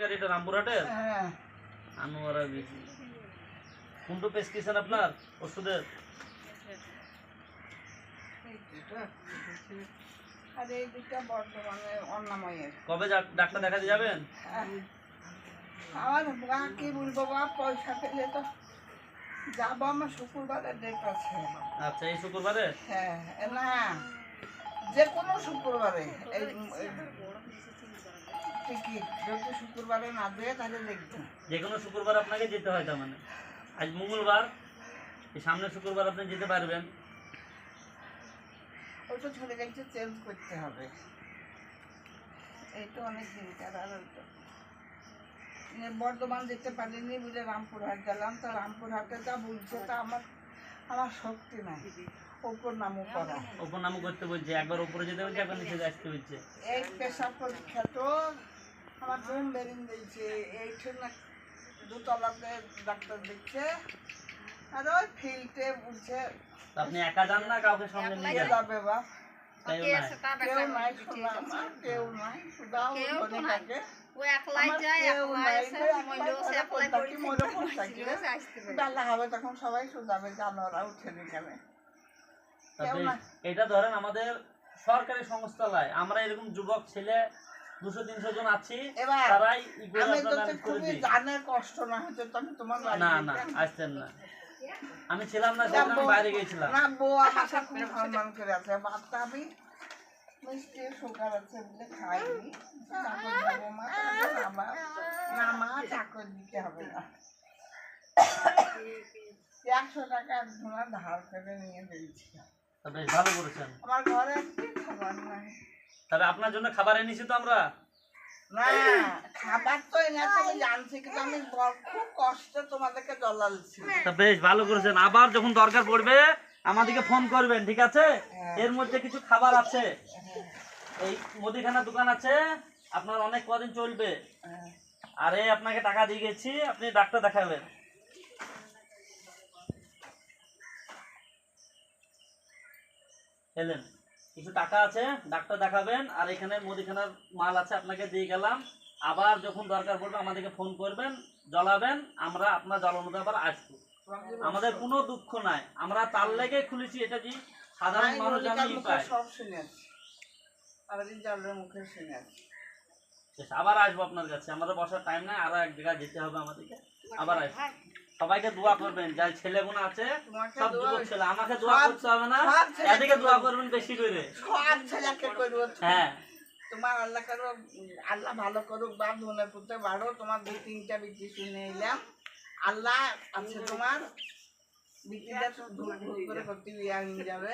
বিক্রি এটা রামপুরহাটের? হ্যাঁ। আনোয়ারা বিবি। কোনটা প্রেসক্রিপশন আপনার ওষুধের? আর এই দুটা বর্তমানে অন্নময়ের। কবে ডাক্তার দেখাতে যাবেন? আমার কি বলবো বাপ, পয়সা পেলে তো যাবো। আমার শুক্রবারে ডেট আছে। আচ্ছা, এই শুক্রবারে? হ্যাঁ, না যে কোনো শুক্রবারে। এই টিকিট যদি শুক্রবারে না দেয় তাহলে দেখবো। যে কোনো শুক্রবার আপনাকে যেতে হয় তার মানে? আজ মঙ্গলবার, এই সামনের শুক্রবার আপনি যেতে পারবেন? ওইটা চলে গেছে, চেঞ্জ করতে হবে। এইটা অনেক দিনকার। আর বর্ধমান যেতে পারিনি বলে রামপুরহাট গেলাম। তো রামপুরহাটে যা বলছে তা আমার শক্তি নাই। ওপর নামও করা, ওপর নামও করতে বলছে। একবার উপরে যেতে বলছে, একবার নিচে আসতে বলছে। এই পেশাব পরীক্ষা তো আমার জন্য বেরিন দিয়েছে। এইটা না দুতলাতে ডাক্তার দিচ্ছে। আর ওই ফিল্ডে বুঝছে। আপনি একা যান না কাউকে সঙ্গে নিয়ে যাবে বা কেউ নাই, শোনা আমার কেউ নাই। শুধাও ধরে থাকে। ডালা হবে তখন সবাই শুধাবে, জানোরা উঠেনি কেন। এটা ধরেন আমাদের সরকারি সংস্থা নয়, আমরা এরকম যুবক ছেলে 200-300 জন আছি, তারাই খুবই জানের কষ্ট না হচ্ছে তো আমি তোমার না না আসতেন না। আমি ছিলাম না, সেদিন আমি বাইরে গিয়েছিলাম। না বউ আমার সাথে খুব সম্মান করে আছে। বাচ্চা আমি মিষ্টি সুগার আছে বলে খাইনি। চাকর দেবো মা, না মা চাকর দিতে হবে না। 100 টাকা ধোঁয়া ধার করে নিয়ে দিয়েছি। বেশ ভালো করেছেন। আমার ঘরে একটি খাবার নাই। তবে আপনার জন্য খাবার এনেছি তো আমরা। না খাবার তো এনেছি আমি জানছি, কিন্তু আমি খুব কষ্টে তোমাদেরকে জ্বলালছি। তা বেশ ভালো করেছেন। আবার যখন দরকার পড়বে আমাদেরকে ফোন করবেন, ঠিক আছে? এর মধ্যে কিছু খাবার আছে, এই মুদিখানা দোকান আছে, আপনার অনেক কদিন চলবে। আর এই আপনাকে টাকা দিয়ে গেছি, আপনি ডাক্তার দেখাবেন। এলেন, কিছু টাকা আছে, ডাক্তার দেখাবেন। আর এখানে মুদিখানার মাল আছে, আপনাকে দিয়ে গেলাম। আবার যখন দরকার পড়বে আমাদেরকে ফোন করবেন, জ্বলাবেন, আমরা আপনার জ্বালানোতে আবার আসবো। আমাদের কোনো দুঃখ নাই, আমরা তার লেগে খুলেছি। এটা কি সাধারণ মানুষ জানি পায়। সব শুনেছি, সারাদিন জানলে মুখে শুনেছি। আবার আসবো আপনার কাছে, আমাদের বসার টাইম নাই, আরো এক জায়গায় যেতে হবে আমাদেরকে। আবার আসবো। সবাইকে দোয়া করবেন, যার ছেলেগুলো আছে সব যুবক ছেলে, আমাকে দোয়া করতে হবে না, এদিকে দোয়া করবেন বেশি করে। সব ছেলেকে করব। হ্যাঁ, তোমার আল্লাহ করো, আল্লাহ ভালো করুক। বাপ মনে করতে পারো, তোমার 2-3টা বিটি শুনে এলাম। আল্লাহ আছে তোমার বিটিটা দূর করে করতে বিয়ে যাবে।